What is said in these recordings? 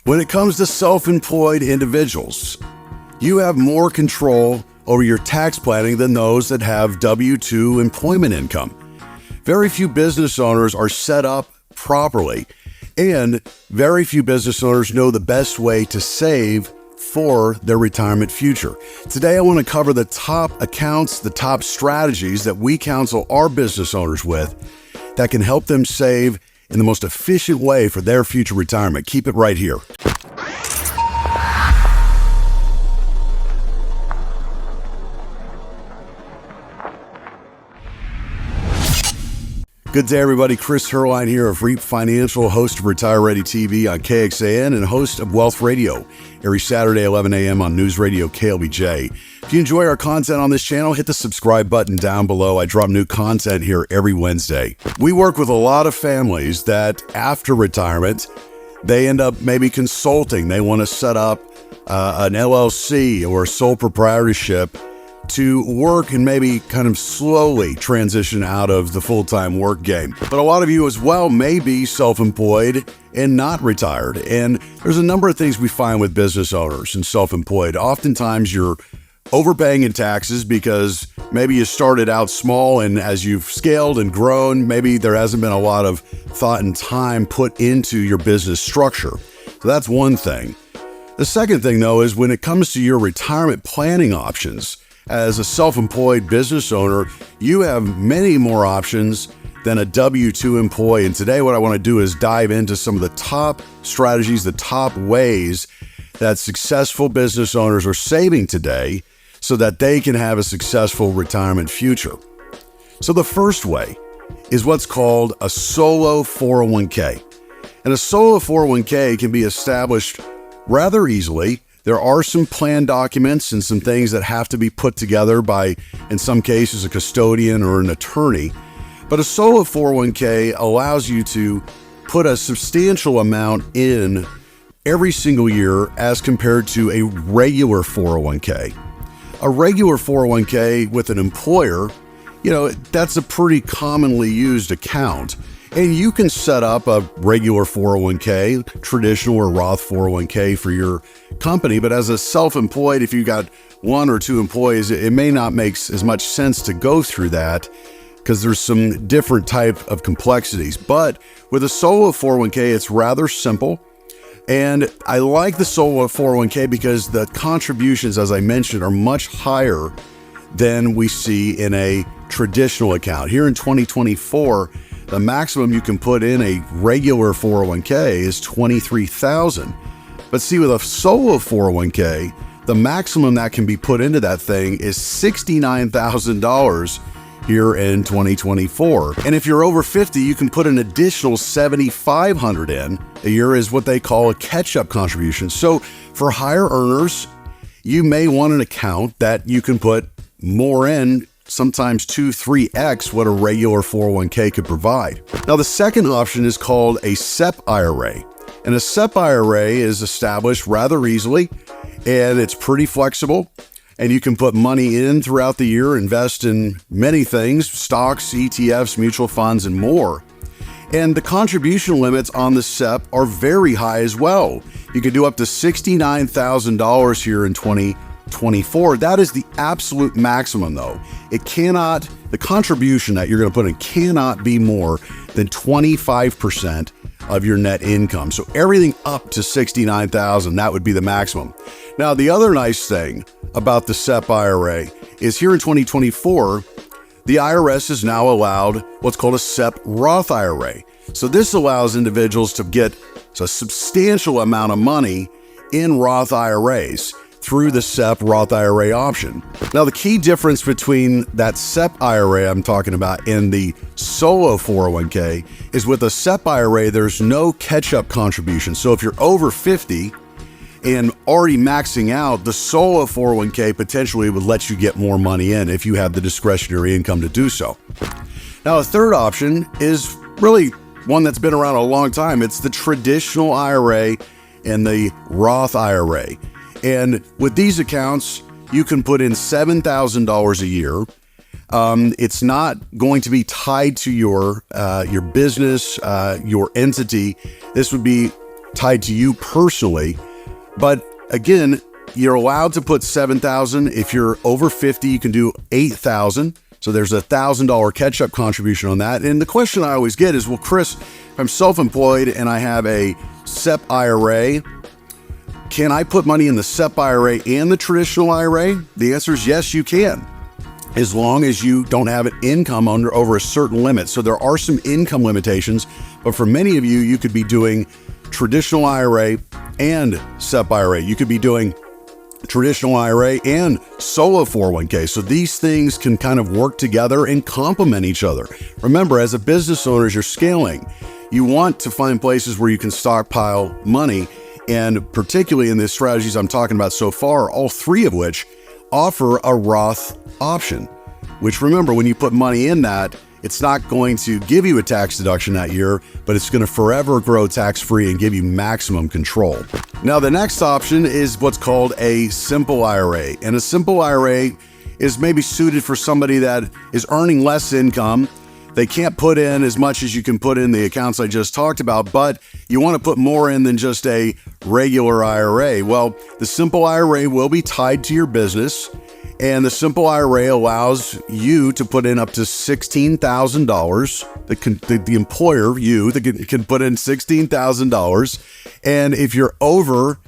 When it comes to self-employed individuals, you have more control over your tax planning than those that have W-2 employment income. Very few business owners are set up properly, and very few business owners know the best way to save for their retirement future. Today, I want to cover the top accounts, the top strategies that we counsel our business owners with that can help them save in the most efficient way for their future retirement. Keep it right here. Good day, everybody. Chris Heerlein here of REAP Financial, host of Retire Ready TV on KXAN and host of Wealth Radio every Saturday, 11 a.m. on News Radio KLBJ. If you enjoy our content on this channel, hit the subscribe button down below. I drop new content here every Wednesday. We work with a lot of families that after retirement, they end up maybe consulting. They want to set up an LLC or a sole proprietorship to work and maybe kind of slowly transition out of the full-time work game. But a lot of you as well may be self-employed and not retired. And there's a number of things we find with business owners and self-employed. Oftentimes you're overpaying in taxes because maybe you started out small, and as you've scaled and grown, maybe there hasn't been a lot of thought and time put into your business structure. So that's one thing. The second thing, though, is when it comes to your retirement planning options, as a self-employed business owner, you have many more options than a W-2 employee. And today what I want to do is dive into some of the top strategies, the top ways that successful business owners are saving today so that they can have a successful retirement future. So the first way is what's called a solo 401k. And a solo 401k can be established rather easily. There are some plan documents and some things that have to be put together by, in some cases, a custodian or an attorney. But a solo 401k allows you to put a substantial amount in every single year as compared to a regular 401k. A regular 401k with an employer, that's a pretty commonly used account. And you can set up a regular 401k, traditional or Roth 401k for your company. But as a self-employed, if you got one or two employees, it may not make as much sense to go through that because there's some different type of complexities. But with a solo 401k, it's rather simple. And I like the solo 401k because the contributions, as I mentioned, are much higher than we see in a traditional account. Here in 2024, the maximum you can put in a regular 401k is $23,000. But see, with a solo 401k, the maximum that can be put into that thing is $69,000 here in 2024. And if you're over 50, you can put an additional $7,500 in a year is what they call a catch-up contribution. So for higher earners, you may want an account that you can put more in, sometimes 2-3x what a regular 401k could provide. Now, the second option is called a SEP IRA. And a SEP IRA is established rather easily, and it's pretty flexible. And you can put money in throughout the year, invest in many things, stocks, ETFs, mutual funds, and more. And the contribution limits on the SEP are very high as well. You can do up to $69,000 here in 2024. That is the absolute maximum, though. The contribution that you're going to put in cannot be more than 25% of your net income. So everything up to $69,000, that would be the maximum. Now, the other nice thing about the SEP IRA is here in 2024, the IRS has now allowed what's called a SEP Roth IRA. So this allows individuals to get a substantial amount of money in Roth IRAs through the SEP Roth IRA option. Now, the key difference between that SEP IRA I'm talking about and the solo 401k is with a SEP IRA, there's no catch-up contribution. So if you're over 50 and already maxing out, the solo 401k potentially would let you get more money in if you have the discretionary income to do so. Now, a third option is really one that's been around a long time. It's the traditional IRA and the Roth IRA. And with these accounts, you can put in $7,000 a year. It's not going to be tied to your business, your entity. This would be tied to you personally. But again, you're allowed to put $7,000. If you're over 50, you can do $8,000. So there's a $1,000 catch-up contribution on that. And the question I always get is, well, Chris, if I'm self-employed and I have a SEP IRA, can I put money in the SEP IRA and the traditional IRA? The answer is yes, you can, as long as you don't have an income over a certain limit. So there are some income limitations, but for many of you, you could be doing traditional IRA and SEP IRA. You could be doing traditional IRA and solo 401k. So these things can kind of work together and complement each other. Remember, as a business owner, as you're scaling, you want to find places where you can stockpile money. And particularly in the strategies I'm talking about so far, all three of which offer a Roth option, which, remember, when you put money in that, it's not going to give you a tax deduction that year, but it's going to forever grow tax-free and give you maximum control. Now, the next option is what's called a Simple IRA. And a Simple IRA is maybe suited for somebody that is earning less income. They can't put in as much as you can put in the accounts I just talked about, but you want to put more in than just a regular IRA. Well, the Simple IRA will be tied to your business, and the Simple IRA allows you to put in up to $16,000. The employer, you, can put in $16,000. And if you're over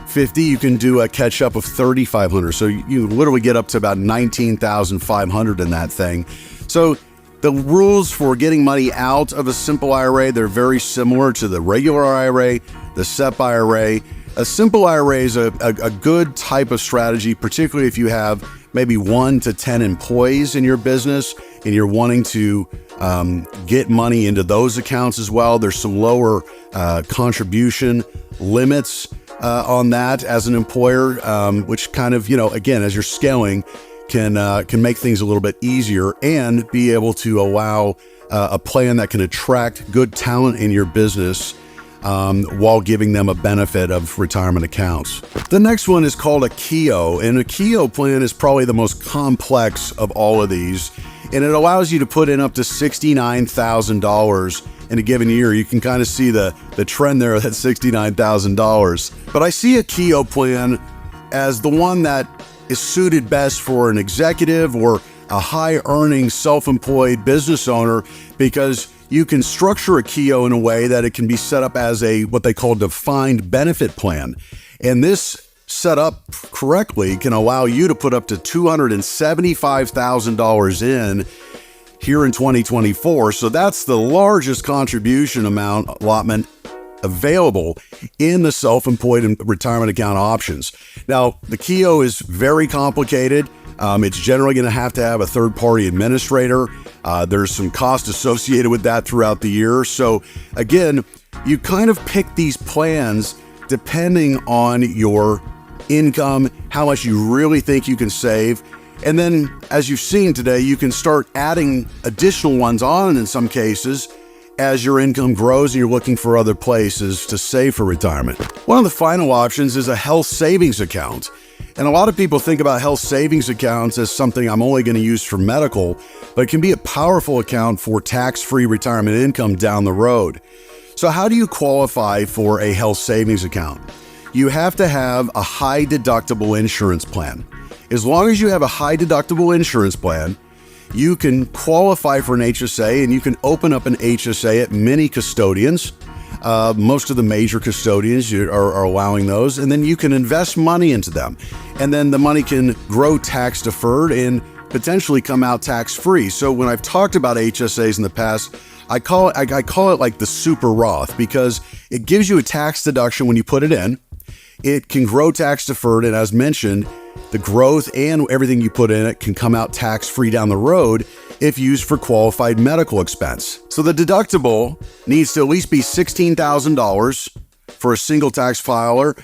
50, you can do a catch up of $3,500. So you literally get up to about $19,500 in that thing. So the rules for getting money out of a Simple IRA, they're very similar to the regular IRA, the SEP IRA. A Simple IRA is a good type of strategy, particularly if you have maybe 1 to 10 employees in your business and you're wanting to get money into those accounts as well. There's some lower contribution limits on that as an employer, which kind of, again, as you're scaling, can make things a little bit easier and be able to allow a plan that can attract good talent in your business while giving them a benefit of retirement accounts. The next one is called a Keogh, and a Keogh plan is probably the most complex of all of these, and it allows you to put in up to $69,000 in a given year. You can kind of see the trend there at $69,000. But I see a Keogh plan as the one that is suited best for an executive or a high-earning self-employed business owner, because you can structure a Keogh in a way that it can be set up as what they call defined benefit plan. And this set up correctly can allow you to put up to $275,000 in here in 2024. So that's the largest contribution amount allotment available in the self-employed and retirement account options. Now, the Keogh is very complicated. It's generally going to have a third-party administrator. There's some cost associated with that throughout the year. So again, you kind of pick these plans depending on your income, how much you really think you can save. And then, as you've seen today, you can start adding additional ones on in some cases as your income grows and you're looking for other places to save for retirement. One of the final options is a health savings account. And a lot of people think about health savings accounts as something I'm only going to use for medical, but it can be a powerful account for tax-free retirement income down the road. So how do you qualify for a health savings account? You have to have a high deductible insurance plan. As long as you have a high deductible insurance plan, you can qualify for an HSA, and you can open up an HSA at many custodians. Most of the major custodians are allowing those, and then you can invest money into them. And then the money can grow tax deferred and potentially come out tax free. So when I've talked about HSAs in the past, I call it like the super Roth, because it gives you a tax deduction when you put it in. It can grow tax deferred, and as mentioned, the growth and everything you put in it can come out tax-free down the road if used for qualified medical expense. So the deductible needs to at least be $16,000 for a single tax filer,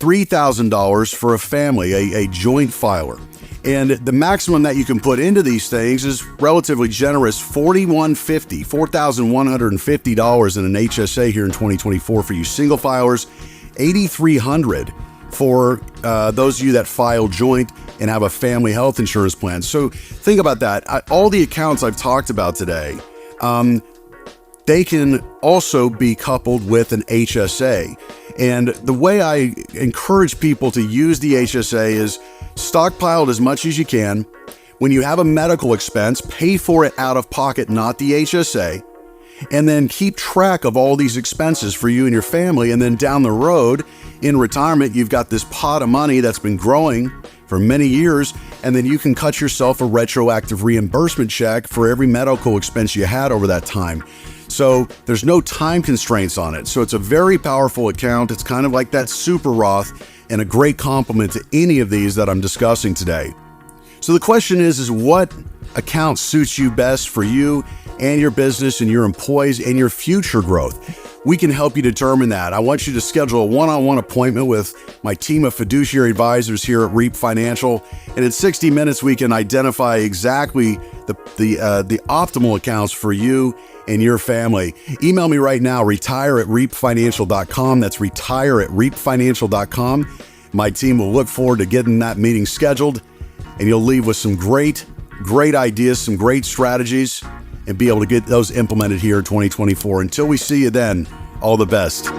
$3,000 for a family, a joint filer. And the maximum that you can put into these things is relatively generous, $4,150 in an HSA here in 2024 for you single filers, $8,300 for those of you that file joint and have a family health insurance plan. So think about that. All the accounts I've talked about today, they can also be coupled with an HSA. And the way I encourage people to use the HSA is stockpile it as much as you can. When you have a medical expense, pay for it out of pocket, not the HSA. And then keep track of all these expenses for you and your family. And then down the road in retirement, you've got this pot of money that's been growing for many years. And then you can cut yourself a retroactive reimbursement check for every medical expense you had over that time. So there's no time constraints on it. So it's a very powerful account. It's kind of like that super Roth and a great complement to any of these that I'm discussing today. So the question is what account suits you best for you and your business and your employees and your future growth? We can help you determine that. I want you to schedule a one-on-one appointment with my team of fiduciary advisors here at REAP Financial. And in 60 minutes, we can identify exactly the optimal accounts for you and your family. Email me right now, retire@reapfinancial.com. That's retire@reapfinancial.com. My team will look forward to getting that meeting scheduled, and you'll leave with some great ideas, some great strategies, and be able to get those implemented here in 2024. Until we see you then, all the best.